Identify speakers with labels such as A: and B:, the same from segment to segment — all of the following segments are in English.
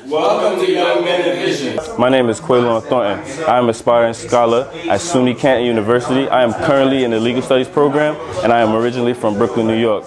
A: Welcome to Young Men in Vision.
B: My name is Trayvonne Thornton. I am an aspiring scholar at SUNY Canton University. I am currently in the legal studies program, and I am originally from Brooklyn, New York.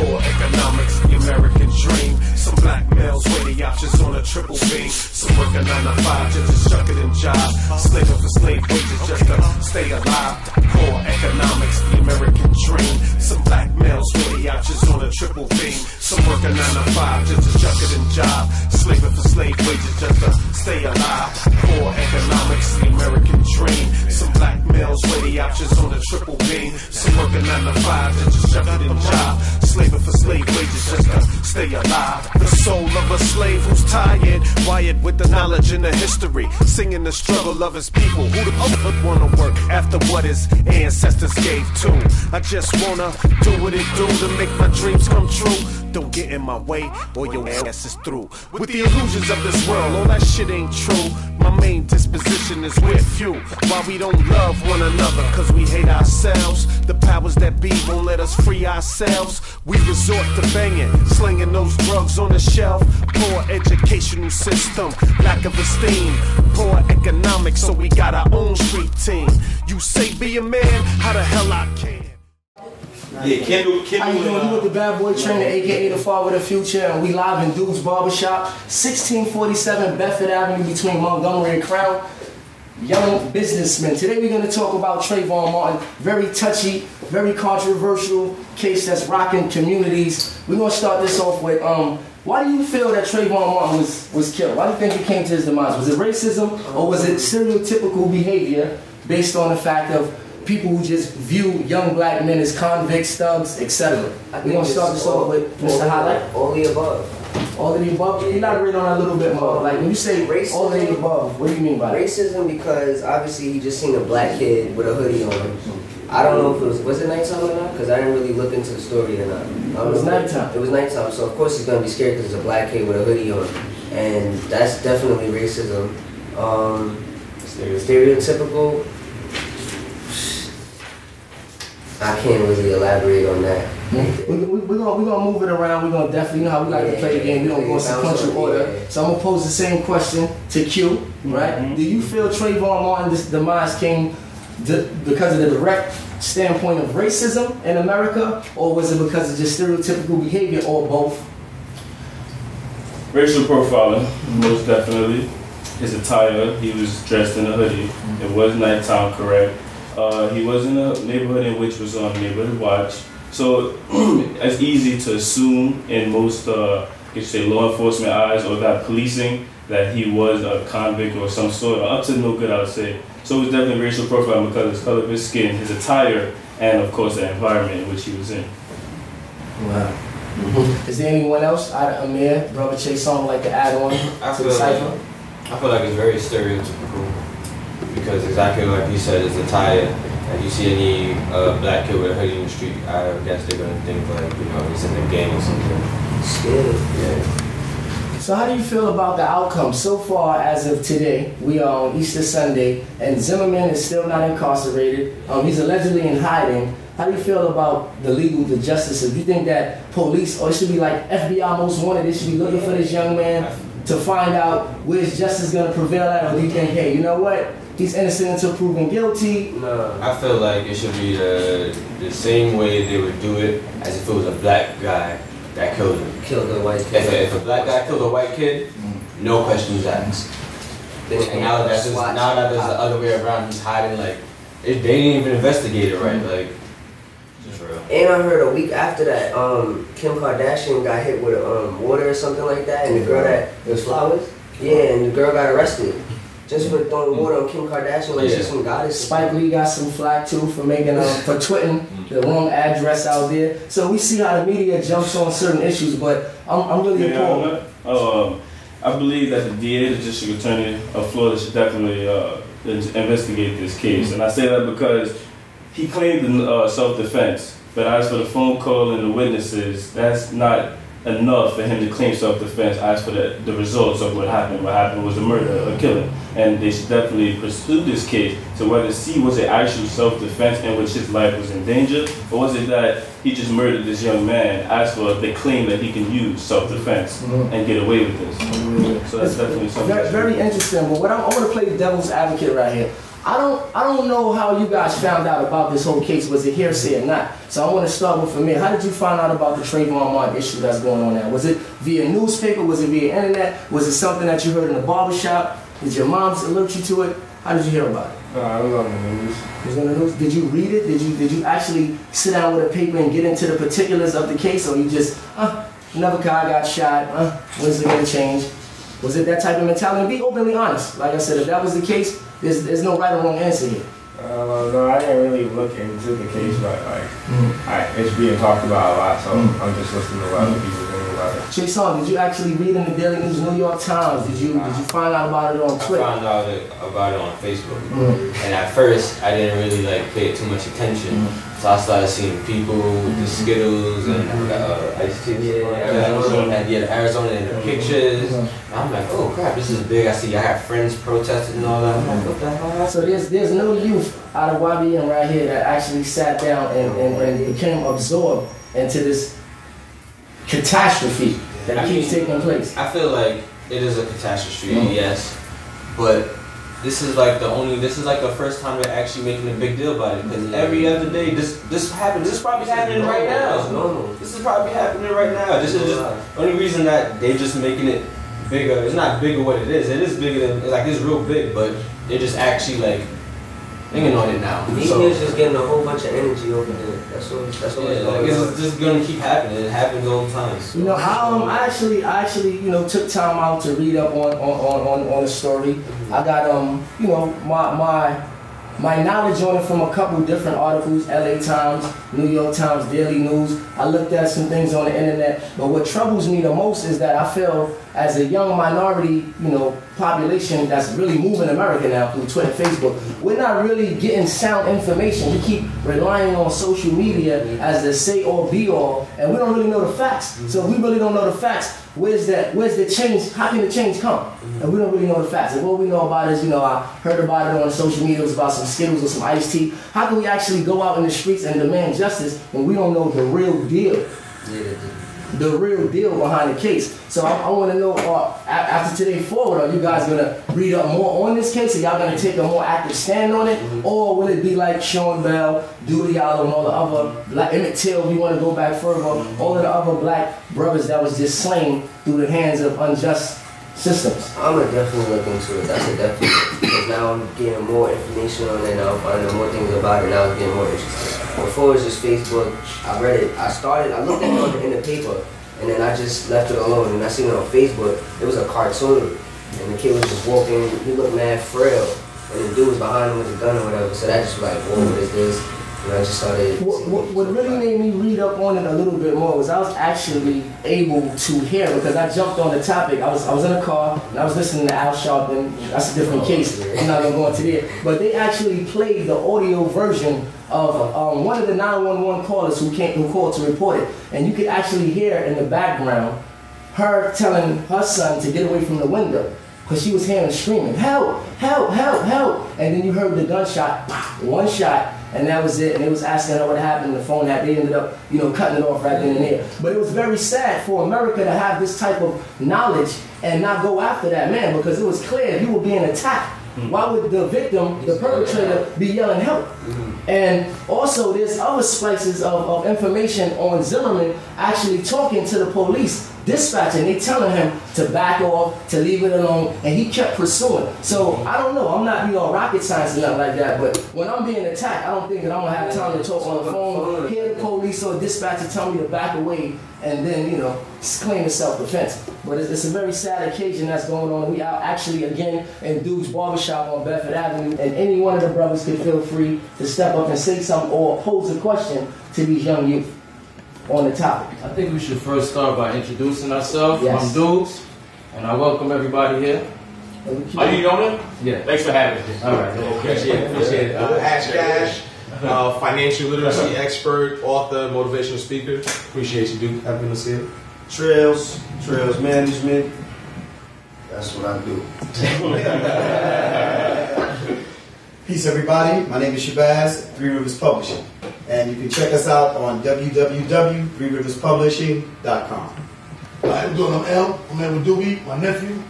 C: Economics, the American dream. Some black males weigh the options on a triple beam. Some work a 9 to 5 just to shuck it and jive. Slaving for slave wages just to stay alive. Core economics, the American dream. Some black males weigh the options on a triple beam. Some work a 9 to 5 just to shuck it and jive. Slaving for slave wages just to stay alive. Core economics, the American dream. Some black males weigh the options on a triple beam. Some work a 9 to 5 just to shuck it and jive. Slaving for slave wages just to stay alive. The soul of a slave who's tired, wired with the knowledge and the history, singing the struggle of his people. Who the fuck wanna work after what his ancestors gave to? I just wanna do what it do to make my dreams come true. Don't get in my way or your ass is through. With the illusions of this world, all that shit ain't true. My main disposition is with you. Why we don't love one another, cause we hate ourselves. The powers that be won't let us free ourselves. We resort to banging, slinging those drugs on the shelf. Poor educational system, lack of esteem. Poor economics, so we got our own street team. You say be a man, how the hell I can?
A: Yeah, Kendall.
D: How you doing? You with the Bad Boy Trainer, aka the Father of the Future, and we live in Dude's Barbershop, 1647 Bedford Avenue between Montgomery and Crown. Young businessmen. Today we're going to talk about Trayvonne Martin. Very touchy, very controversial case that's rocking communities. We're going to start this off with, why do you feel that Trayvonne Martin was killed? Why do you think it came to his demise? Was it racism, or was it stereotypical behavior based on the fact of people who just view young black men as convicts, thugs, etc.? We're going to start this off with Mr. Highlight.
E: All the above.
D: All of the above? Elaborate on that a little bit more. Like when you say racism, all of the above, what do you mean by that?
E: Racism, because obviously he just seen a black kid with a hoodie on. I don't know if it was it nighttime or not? Because I didn't really look into the story or not.
D: It was nighttime.
E: It was nighttime, so of course he's going to be scared because it's a black kid with a hoodie on. And that's definitely racism. Stereotypical. I can't really elaborate on that.
D: We're gonna move it around. We're gonna definitely, you know how we like to play the game. We don't go in sequential order. So I'm gonna pose the same question to Q. Right? Do you feel Trayvonne Martin's demise came because of the direct standpoint of racism in America, or was it because of just stereotypical behavior, or both?
B: Racial profiling, most definitely. His attire, he was dressed in a hoodie. It was nighttime, correct. He was in a neighborhood in which was on neighborhood watch. So it's easy to assume in most, you say, law enforcement eyes or that policing that he was a convict or some sort, up to no good, I would say. So it was definitely racial profiling because of the color of his skin, his attire, and of course the environment in which he was in.
D: Wow. Is there anyone else, Amir, Brother Chase, something like to add on to the cipher?
A: I feel like it's very stereotypical because exactly like you said, it's attire. Like you see any black kid with a hoodie in the street, I guess they're gonna think like, you know, he's in the gang or something.
E: Scared.
A: Yeah.
D: So how do you feel about the outcome so far as of today? We are on Easter Sunday, and Zimmerman is still not incarcerated. He's allegedly in hiding. How do you feel about the justice? Do you think that police, or it should be like FBI Most Wanted, they should be looking for this young man to find out where's justice going to prevail at, or do you think, hey, you know what? He's innocent until proven guilty?
A: No. I feel like it should be the same way they would do it as if it was a black guy that killed him.
E: Killed a white kid.
A: If a black guy killed a white kid, no questions asked. And now that there's the other way around, he's hiding, like, they didn't even investigate it right, like, just real.
E: And I heard a week after that, Kim Kardashian got hit with water or something like that, and the girl that was flowers, yeah, and the girl got arrested. Just for throwing water on Kim Kardashian like she's some goddess.
D: Spike Lee got some flack too for making for twitting the wrong address out there. So we see how the media jumps on certain issues, but I'm really appalled.
B: I believe that the DA, the District Attorney of Florida, should definitely investigate this case, and I say that because he claimed self-defense, But as for the phone call and the witnesses, that's not enough for him to claim self-defense as for the results of what happened. What happened was a murder, a killing. And they should definitely pursue this case to whether see was it actual self-defense in which his life was in danger, or was it that he just murdered this young man as for the claim that he can use self-defense and get away with this. So that's definitely something.
D: Very interesting. But what I want to play the devil's advocate right here. I don't know how you guys found out about this whole case. Was it hearsay or not? So I want to start with Amir. How did you find out about the Trayvonne Martin issue that's going on now? Was it via newspaper? Was it via internet? Was it something that you heard in the barbershop? Did your moms alert you to it? How did you hear about it?
F: I was on the news.
D: It was on the news. Did you read it? Did you actually sit down with a paper and get into the particulars of the case, or you just another guy got shot? When's it gonna change? Was it that type of mentality? Be openly honest. Like I said, if that was the case, there's no right or wrong answer here.
F: No, I didn't really look into the case, but it's being talked about a lot, so I'm just listening to what other people think about it.
D: Trayvonne, did you actually read in the Daily News, New York Times? Did you find out about it on Twitter?
A: I found out about it on Facebook, and at first I didn't really pay too much attention. So I started seeing people with the Skittles and iced tea, the Arizona and the pictures. And I'm like, oh crap, this is big. I have friends protesting and all that. I'm like, what the hell?
D: So there's no youth out of YBM right here that actually sat down and became absorbed into this catastrophe that keeps taking place.
A: I feel like it is a catastrophe, yes, but this is the first time they're actually making a big deal about it, because every other day this happens. This is probably happening right now. This is probably happening right now. This is just the only reason that they're just making it bigger. It's not bigger what it is. It is bigger than it's real big, but they're just actually thinking on it now.
E: Media's just getting a whole bunch of energy over there. That's what it's going on.
A: It's just gonna keep happening. It happens all the time. So.
D: You know, I actually took time out to read up on the story. I got my knowledge on it from a couple different articles: LA Times, New York Times, Daily News. I looked at some things on the internet, but what troubles me the most is that I feel, as a young minority, population that's really moving America now through Twitter, Facebook, we're not really getting sound information. We keep relying on social media as the say or be all, and we don't really know the facts. So if we really don't know the facts, where's the change? How can the change come? And we don't really know the facts. And what we know about is, I heard about it on social media. It was about some Skittles or some iced tea. How can we actually go out in the streets and demand justice when we don't know the real deal? The real deal behind the case. So I want to know, after today forward, are you guys going to read up more on this case? Are y'all going to take a more active stand on it? Or will it be like Sean Bell, Dooley Allen, and all the other, Emmett Till, if you want to go back further, all of the other black brothers that was just slain through the hands of unjust systems?
E: I'm going to definitely look into it. That's a definite. Because now I'm getting more information on it, now I'm finding more things about it, now I'm getting more interested. Before it was just Facebook, I read it, I looked at it in the paper, and then I just left it alone, and I seen it on Facebook. It was a cartoon, and the kid was just walking, he looked mad frail, and the dude was behind him with a gun or whatever, so that just was like, whoa, what is this? And I just started.
D: What really made me read up on it a little bit more was I was actually able to hear, because I jumped on the topic. I was in a car and I was listening to Al Sharpton. That's a different case. I'm not gonna go into there. But they actually played the audio version of one of the 911 callers who called to report it, and you could actually hear in the background her telling her son to get away from the window, because she was hearing screaming, help, help, help, help. And then you heard the gunshot, one shot, and that was it. And they was asking her what happened. The phone they ended up, cutting it off right then and there. But it was very sad for America to have this type of knowledge and not go after that man, because it was clear you were being attacked. Why would the victim, the perpetrator, be yelling help? And also there's other splices of information on Zimmerman actually talking to the police, dispatching. They telling him to back off, to leave it alone, and he kept pursuing. So I don't know, I'm not rocket science or nothing like that, but when I'm being attacked, I don't think that I'm gonna have time to talk on the phone, hear the police or dispatcher tell me to back away, and then claim it's self-defense. But it's a very sad occasion that's going on. We are actually again in Duke's Barbershop on Bedford Avenue, and any one of the brothers can feel free to step up and say something or pose a question to these young youth on the topic.
G: I think we should first start by introducing ourselves.
D: Yes.
G: I'm Dukes, and I welcome everybody here.
H: Are you Yeoman?
G: Yeah.
H: Thanks for having me.
G: All right.
H: Appreciate it. Ash Cash. Financial literacy expert, author, motivational speaker. Appreciate you, Duke, having us here.
I: Trails management. That's what I do. Peace, everybody. My name is Shabazz, Three Rivers Publishing. And you can check us out on www.threeriverspublishing.com.
J: How you doing? I'm L. I'm here with Doobie, my nephew,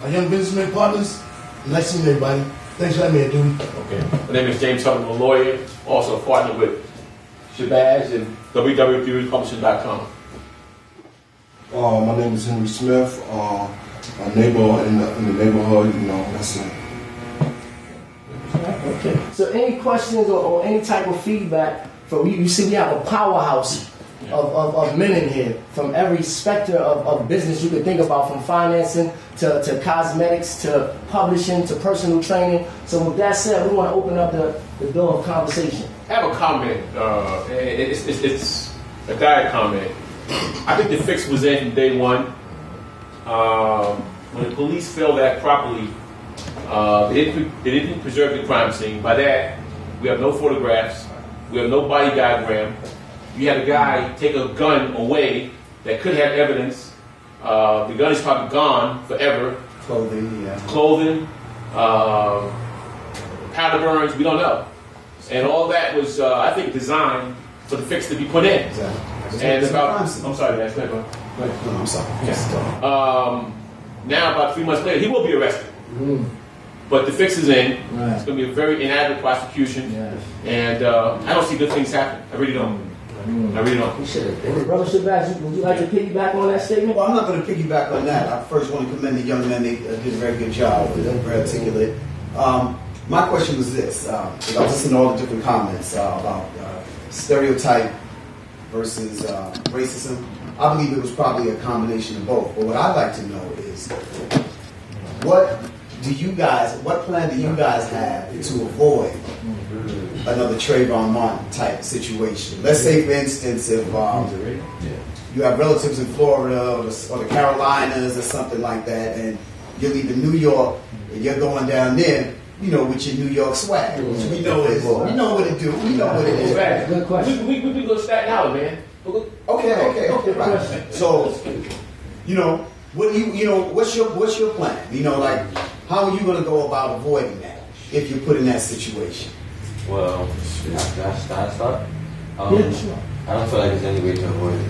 J: my young businessman partners. Nice to meet everybody. Thanks for having me here, Doobie.
K: Okay. My name is James Hutton, I'm a lawyer, also a partner with Shabazz and www.publishing.com.
L: My name is Henry Smith. A neighbor in the neighborhood, that's it.
D: Okay. So any questions or any type of feedback from you see we have a powerhouse of men in here from every specter of business you could think about, from financing to cosmetics to publishing to personal training. So with that said, we want to open up the door of conversation.
K: I have a comment. It's a direct comment. I think the fix was in from day one. When the police failed to act properly, they didn't preserve the crime scene. By that, we have no photographs, we have no body diagram. You had a guy take a gun away that could have evidence. The gun is probably gone forever. Clothing, powder burns, we don't know. And all that was, I think, designed for the fix to be put in.
I: Exactly.
K: And about, I'm sorry, man.
I: No, I'm sorry.
K: Now, about 3 months later, he will be arrested. But the fix is in.
D: Right.
K: It's going to be a very inadequate prosecution. And I don't see good things happen. I really don't. I really don't.
D: Brother Shabazz, would you like to piggyback on that statement?
I: Well, I'm not going to piggyback on that. I first want to commend the young men. They did a very good job. They're very articulate. My question was this. Because I was listening to all the different comments about stereotype versus racism. I believe it was probably a combination of both. But what I'd like to know is, what plan do you guys have to avoid another Trayvonne Martin type situation? Let's say, for instance, if you have relatives in Florida or the Carolinas or something like that, and you're leaving New York and you're going down there, with your New York swag, which we know what it do. We know what it is.
D: Good question.
K: We go to Staten Island, man.
I: Okay, right. So, what's your plan? How are you going to go about avoiding that if you're put in that situation?
A: Well, should I start? I don't feel like there's any way to avoid it.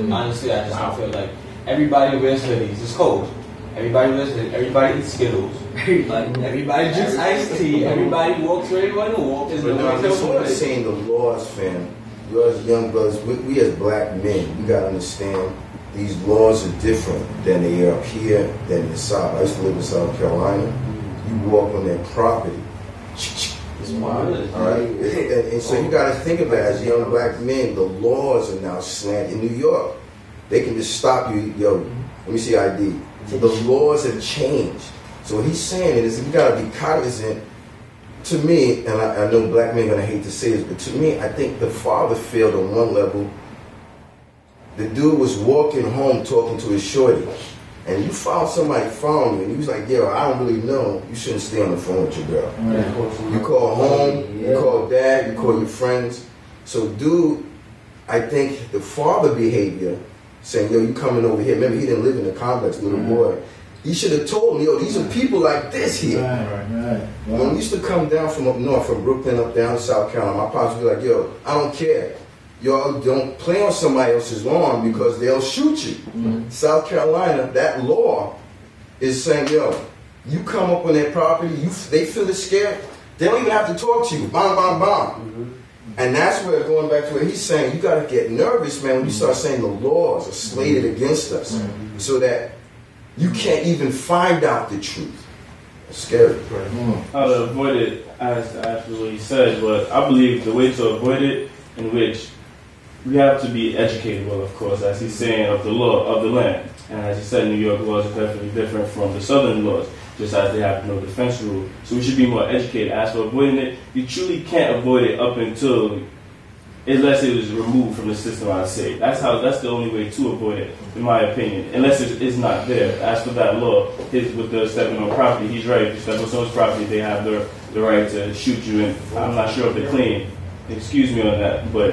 A: Honestly, I just don't feel like everybody wears hoodies. It's cold. Everybody wears hoodies. Everybody eats Skittles. Everybody drinks iced tea. Everybody walks where they want to walk. There's no way to avoid it.
M: Saying the laws, fam. You as young brothers, we as black men, we gotta understand these laws are different than they are up here, than in the South. I used to live in South Carolina. You walk on that property. It's mine. All right? And so you got to think about it, as young black men, the laws are now slanted. In New York, they can just stop you. Yo, let me see ID. So the laws have changed. So what he's saying is you got to be cognizant. To me, and I know black men are going to hate to say this, but to me, I think the father failed on one level. The dude was walking home talking to his shorty. And you found somebody found you, and you was like, yo, I don't really know. You shouldn't stay on the phone with your girl. You call home, you call dad, you call your friends. So, dude, I think the father behavior, saying, yo, you coming over here. Remember, he didn't live in the complex, little boy. He should have told me, yo, these are people like this here. When we used to come down from up north, from Brooklyn up down to South Carolina, my pops would be like, yo, I don't care. Y'all don't play on somebody else's lawn because they'll shoot you. South Carolina, that law is saying, yo, you come up on their property, they feel scared, they don't even have to talk to you. Bang, bang, bang. And that's where, going back to what he's saying, you got to get nervous, man, when you start saying the laws are slated against us so that you can't even find out the truth. It's scary.
B: How to avoid it, as actually what he said, but I believe the way to avoid it, in which we have to be educated, well, of course, as he's saying, of the law, of the land. And as he said, New York laws are definitely different from the southern laws, just as they have no defense rule. So we should be more educated. As for avoiding it, you truly can't avoid it up until, unless it was removed from the system, I'd say. That's the only way to avoid it, in my opinion, unless it's not there. As for that law, with the stepping on property, he's right. If you step on someone's property, they have the the right to shoot you, and I'm not sure if they're clean. Excuse me on that, but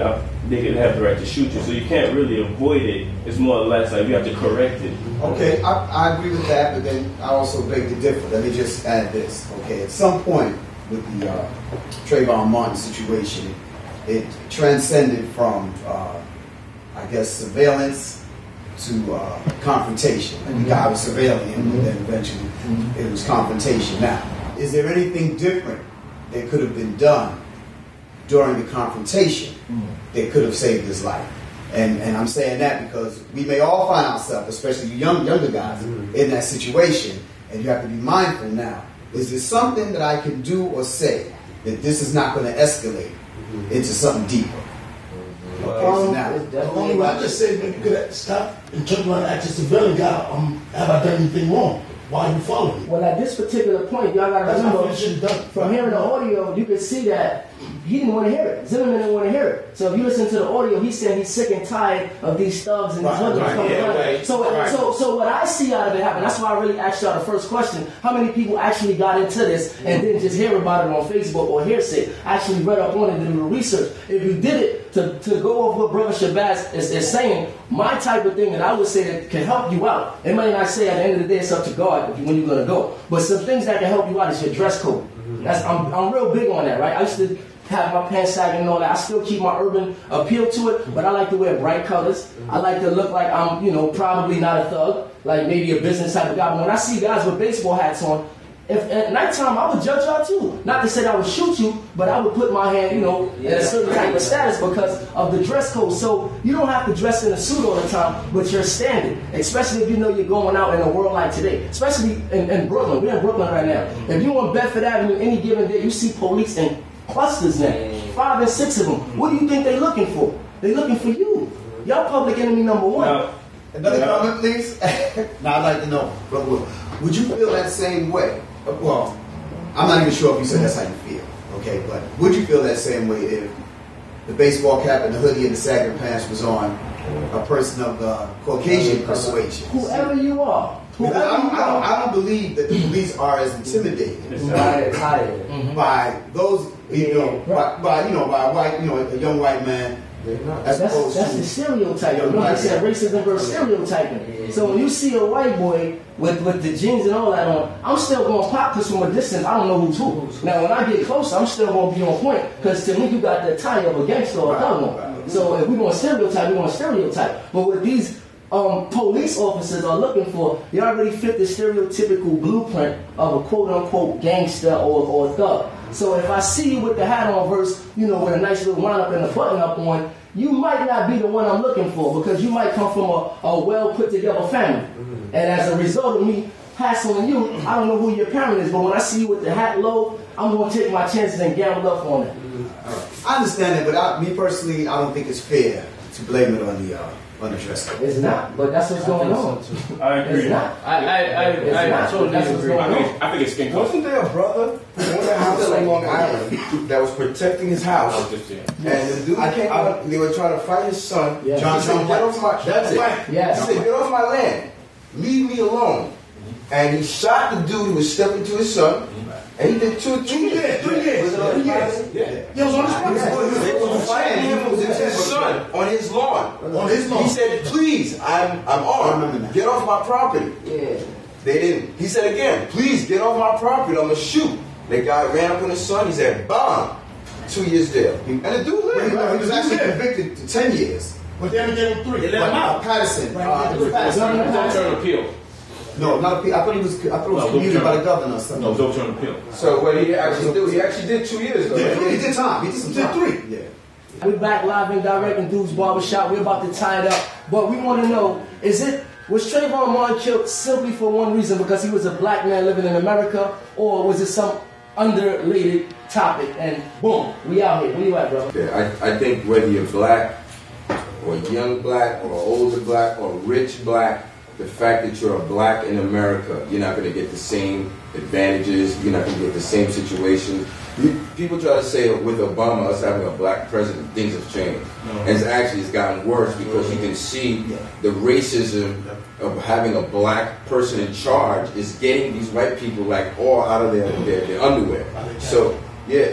B: they could have the right to shoot you. So you can't really avoid it. It's more or less like you have to correct it.
I: Okay, I agree with that, but then I also beg to differ. Let me just add this. Okay, at some point with the Trayvonne Martin situation, it transcended from, I guess, surveillance to confrontation. Like the guy was surveilling him, and then eventually it was confrontation. Now, is there anything different that could have been done during the confrontation that could have saved his life? And I'm saying that because we may all find ourselves, especially you younger guys, in that situation, and you have to be mindful now. Is there something that I can do or say that this is not going to escalate into something deeper?
J: The only way I just say, maybe you could stop and turn around and ask the civilian guy, have I done anything wrong? Why are you following me?
D: Well, at this particular point, y'all got to remember, from hearing the audio, you can see that he didn't want to hear it. Zimmerman didn't want to hear it. So if you listen to the audio, he said he's sick and tired of these thugs and these hoodlums coming around. So what I see out of it happen, that's why I really asked y'all the first question, how many people actually got into this and didn't just hear about it on Facebook or hearsay, actually read up on it and do the research? If you did it to go over what Brother Shabazz is saying, my type of thing that I would say that can help you out, it might not say at the end of the day it's up to God when you're going to go, but some things that can help you out is your dress code. I'm real big on that, right? I used to have my pants sagging and all that. I still keep my urban appeal to it, but I like to wear bright colors. I like to look like I'm, probably not a thug, like maybe a business type of guy. But when I see guys with baseball hats on, if at nighttime I would judge y'all too. Not to say that I would shoot you, but I would put my hand, in a certain type of status because of the dress code. So you don't have to dress in a suit all the time, but you're standard. Especially if you know you're going out in a world like today. Especially in Brooklyn. We're in Brooklyn right now. If you on Bedford Avenue any given day, you see police in clusters now. 5 and 6 of them. What do you think they're looking for? They're looking for you. Y'all public enemy number one.
I: Another comment, please. Now I'd like to know, Brother Will, would you feel that same way? Well, I'm not even sure if you said that's how you feel, okay? But would you feel that same way if the baseball cap and the hoodie and the sagging pants was on a person of Caucasian persuasion?
D: Whoever you are.
I: I don't believe that the police are as intimidated by those, by white, a young white man.
D: That's the stereotype. Like I said, racism versus stereotyping. So when you see a white boy with the jeans and all that on, I'm still going to pop because from a distance, I don't know who's who. Now when I get closer, I'm still going to be on point because to me, you got the tie of a gangster or a thug on. So if we're going to stereotype, we're going to stereotype. But what these police officers are looking for, they already fit the stereotypical blueprint of a quote-unquote gangster or thug. So if I see you with the hat on versus, with a nice little wind-up and a button-up on, you might not be the one I'm looking for because you might come from a well-put-together family. And as a result of me hassling you, I don't know who your parent is, but when I see you with the hat low, I'm going to take my chances and gamble up on it.
I: I understand it, but me personally, I don't think it's fair to blame it on the dress code.
D: It's not, but that's what's going on.
B: I agree.
D: It's not. I totally agree.
K: I think it's skin color.
M: Wasn't there a brother in the house on Long Island that was protecting his house? And the dude came out, they were trying to fight his son.
D: Yeah.
M: John said, get off my, that's it.
D: Yes.
M: He said, get off my land. Leave me alone. And he shot the dude who was stepping to his son. And he did 2 or 3 years. 3 years. Was it on his property? Yeah. It was on his property. They were fighting him with his son on his lawn. On his lawn. He said, please, I'm armed. Get off my property. Yeah. They didn't. He said again, please get off my property. I'm going to shoot. The guy ran up on his son. He said, bomb. 2 years there. And the dude lived.
I: He was actually convicted to 10 years.
J: But they only gave him 3.
I: They let him out. Patterson.
K: Overturn appeal.
I: No, not appeal. I thought it was commuted by the governor or something.
K: No, it was overturn appeal.
M: So what he actually did, he actually did 2 years though.
I: Yeah, he did time. He did some time. 3. Yeah.
D: We're back live and direct in Dude's Barbershop. We're about to tie it up. But we want to know, was Trayvonne Martin killed simply for one reason, because he was a black man living in America, or was it some underrated topic? And boom, we out here. Where you at, bro?
M: Yeah, I think whether you're black or young black or older black or rich black, the fact that you're a black in America, you're not going to get the same advantages, you're not going to get the same situation People try to say with Obama, us having a black president, things have changed. And it's gotten worse because you can see the racism of having a black person in charge is getting these white people like all out of their underwear. So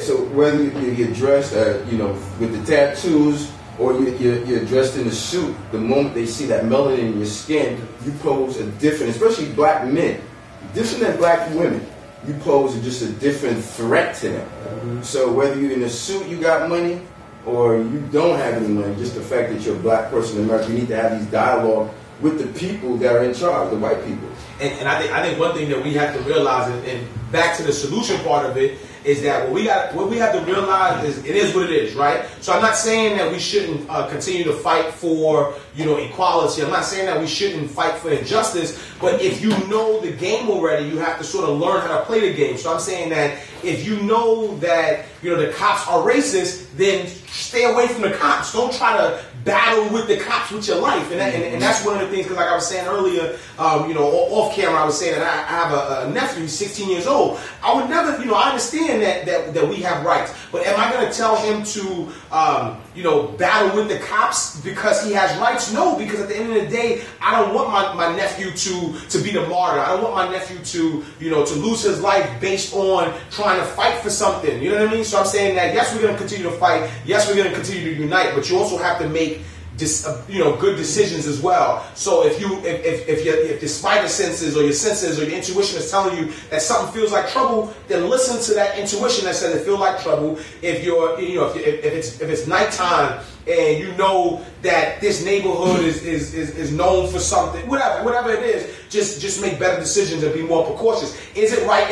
M: so whether you're dressed, with the tattoos or you're dressed in a suit, the moment they see that melanin in your skin, you pose a different, especially black men, different than black women. You pose just a different threat to them. So whether you're in a suit, you got money, or you don't have any money, just the fact that you're a black person in America, you need to have these dialogue with the people that are in charge, the white people.
H: And I think one thing that we have to realize, and back to the solution part of it, is that what we have to realize is it is what it is, right? So I'm not saying that we shouldn't continue to fight for equality. I'm not saying that we shouldn't fight for injustice. But if you know the game already, you have to sort of learn how to play the game. So I'm saying that if you know that the cops are racist, then stay away from the cops. Don't try to battle with the cops with your life. And that's one of the things, because like I was saying earlier, off camera, I was saying that I have a nephew, he's 16 years old. I would never, I understand that we have rights, but am I going to tell him to, battle with the cops because he has rights? No, because at the end of the day, I don't want my nephew to be the martyr. I don't want my nephew to lose his life based on trying to fight for something. You know what I mean? So I'm saying that yes, we're going to continue to fight. Yes, we're going to continue to unite, but you also have to make good decisions as well. So if despite the senses or your senses or your intuition is telling you that something feels like trouble, then listen to that intuition that says it feels like trouble. If it's nighttime and you know that this neighborhood is known for something, whatever it is, just make better decisions and be more precautious. Is it right?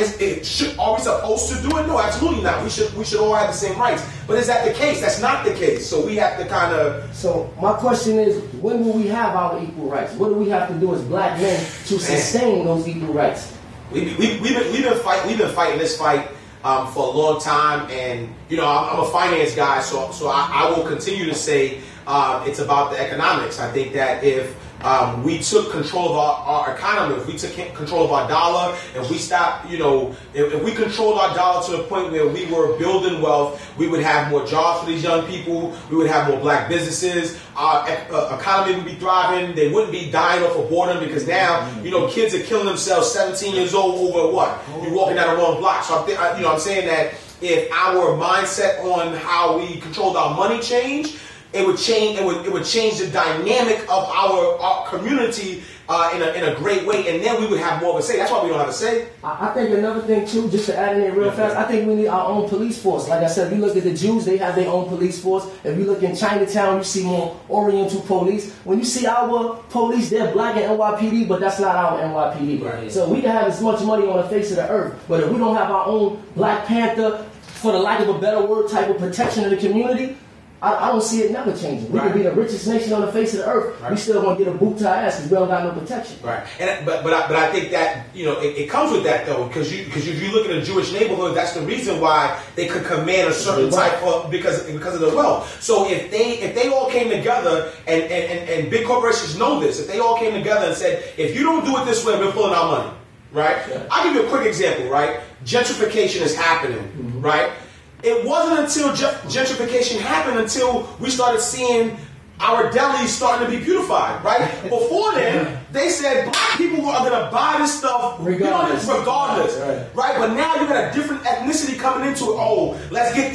H: Are we supposed to do it? No, absolutely not. We should all have the same rights. But is that the case? That's not the case. So we have to kind of. So
D: my question is, when will we have our equal rights? What do we have to do as black men to sustain those equal rights?
H: We've been fighting this fight for a long time, and I'm a finance guy, so I will continue to say it's about the economics. I think that if we took control of our economy, if we took control of our dollar, if we stopped, if we controlled our dollar to the point where we were building wealth, we would have more jobs for these young people, we would have more black businesses, our economy would be thriving, they wouldn't be dying off of boredom, because now, kids are killing themselves 17 years old over what? You're walking down the wrong block. So I'm saying that if our mindset on how we controlled our money changed, it would change. It would change the dynamic of our community in a great way, and then we would have more of a say. That's why we don't have a say.
D: I think another thing too, just to add in there real fast, I think we need our own police force. Like I said, if you look at the Jews, they have their own police force. If you look in Chinatown, you see more Oriental police. When you see our police, they're black and NYPD, but that's not our NYPD. Right. So we can have as much money on the face of the earth, but if we don't have our own Black Panther, for the lack of a better word, type of protection of the community, I don't see it never changing. We could be the richest nation on the face of the earth. We still gonna get a boot to our ass because we don't got no protection.
H: Right. But I think that it comes with that though, because if you look at a Jewish neighborhood, that's the reason why they could command a certain type of because of the wealth. So if they all came together and big corporations know this, if they all came together and said, if you don't do it this way, we're pulling our money. Right. Yeah. I'll give you a quick example. Right. Gentrification is happening. Right. It wasn't until gentrification happened until we started seeing our delis starting to be beautified, right? Before then, they said black people are going to buy this stuff regardless, right? But now you got a different ethnicity coming into it. Oh, let's get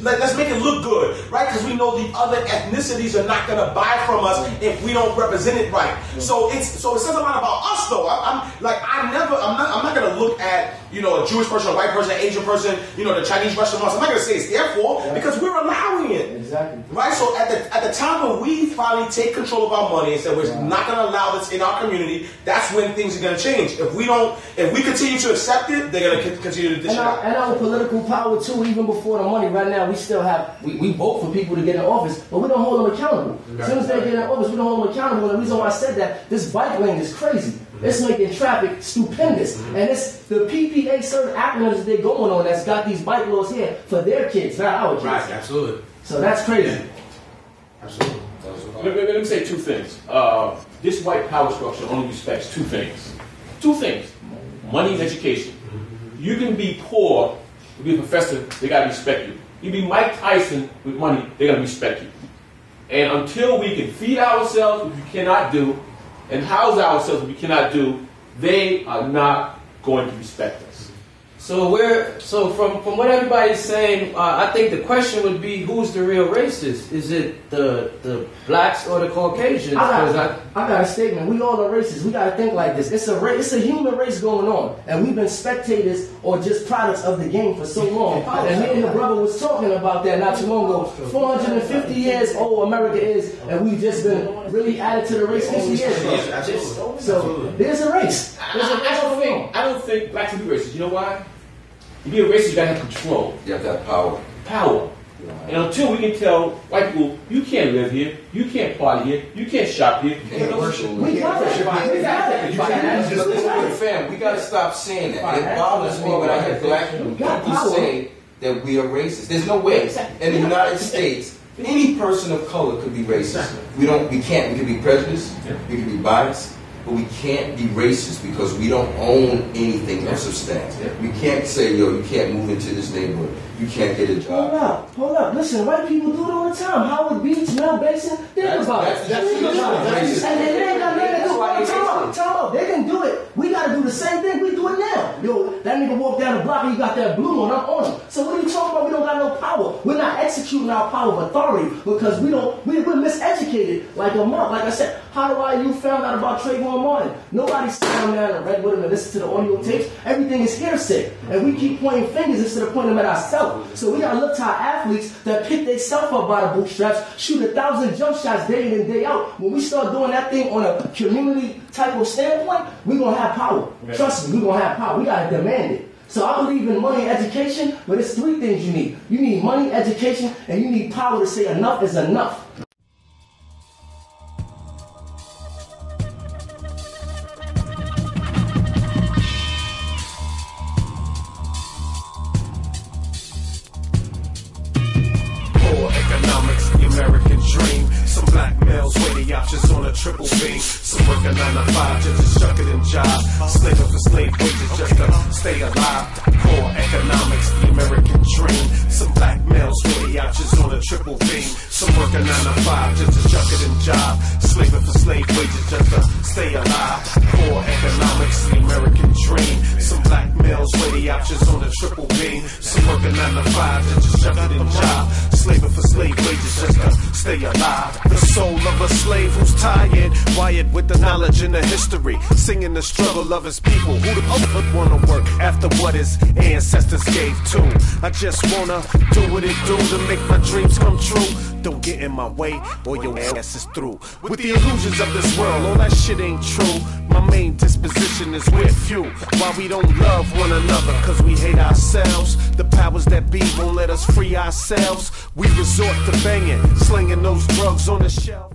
H: let's make it look good, right? Because we know the other ethnicities are not going to buy from us if we don't represent it right. So it says a lot about us, though. I'm not going to look at a Jewish person, a white person, an Asian person, the Chinese restaurants. I'm not going to say it's their fault because we're allowing it, right? So at the time when we finally take control of our money and say we're not going to allow this in our community, that's when things are going to change. If we continue to accept it, they're going to continue to dish it out.
D: And our political power too, even before the money. Right now, we still have we vote for people to get in office, but we don't hold them accountable. As soon as they get in office, we don't hold them accountable. And the reason why I said that, this bike lane is crazy. It's making traffic stupendous. And it's the PPA certain acronyms they're going on that's got these bike laws here for their kids, not our kids.
H: Right, absolutely.
D: So that's crazy.
K: Yeah. Absolutely. Let me say two things. This white power structure only respects two things. Money and education. You can be poor to be a professor, they gotta respect you. You be Mike Tyson with money, they gotta respect you. And until we can feed ourselves, which we cannot do, and house ourselves, which we cannot do, they are not going to respect us.
G: So from what everybody's saying, I think the question would be, who's the real racist? Is it the blacks or the Caucasians?
D: I got a statement. We all are racist. We got to think like this. It's a human race going on, and we've been spectators or just products of the game for so long. And me and the brother was talking about that not too long ago. 450 years old America is, and we've just been really added to the race 50 years. So there's a race.
K: I don't think blacks can be racist. You know why? To be a racist, you gotta have control.
M: You have to have power.
K: Power. And until we can tell white people, you can't live here, you can't party here, you can't shop here, you can't worship.
M: We gotta stop saying that. It bothers me when I hear black people say that we are racist. There's no way. In the United States, any person of color could be racist. We can't. We can be prejudiced, we can be biased, but we can't be racist because we don't own anything of substance. We can't say, yo, you can't move into this neighborhood. You can't get a job.
D: Hold up. Listen, white people do it all the time. Howard Beach, Mel Basin, think about it. And they ain't got nothing to do with it. Time out. They can do it. We got to do the same thing. We do it now. Yo, that nigga walk down the block and he got that blue on. I'm on him. So what are you talking about? We don't got no power. We're not executing our power of authority because we're miseducated like a monk. Like I said, how do you found out about Trayvonne Martin? Nobody sat down there and read with him and listened to the audio tapes. Everything is hearsay. And we keep pointing fingers instead of pointing them at ourselves. So we gotta look to our athletes that pick themselves up by the bootstraps, shoot 1,000 jump shots day in and day out. When we start doing that thing on a community type of standpoint, we're gonna have power. Okay. Trust me, we're gonna have power. We gotta demand it. So I believe in money and education, but it's 3 things you need. You need money, education, and you need power to say enough is enough.
C: Some black males weigh the options on a triple B. Some work a 9 to 5 just to shuck it and job. Slaving for slave wages just to stay alive. Poor economics, the American dream. Some black males weigh the options on a triple B. Some work a 9 to 5 just to shuck it and job. Slaving for slave wages just to stay alive. Poor economics, the American dream. Some black males weigh the options on a triple B. Some work a 9 to 5 just to shuck it and job. Slaving for slave wages just to stay alive. The soul of a slave who's tired, wired with the knowledge and the history, singing the struggle of his people. Who the fuck wanna work after what his ancestors gave to? I just wanna do what it do to make my dreams come true. Don't get in my way or your ass is through. With the illusions of this world, all that shit ain't true. My main disposition is with few. Why we don't love one another, cause we hate ourselves. The powers that be won't let us free ourselves. We resort to banging, slinging those drugs on the shelf.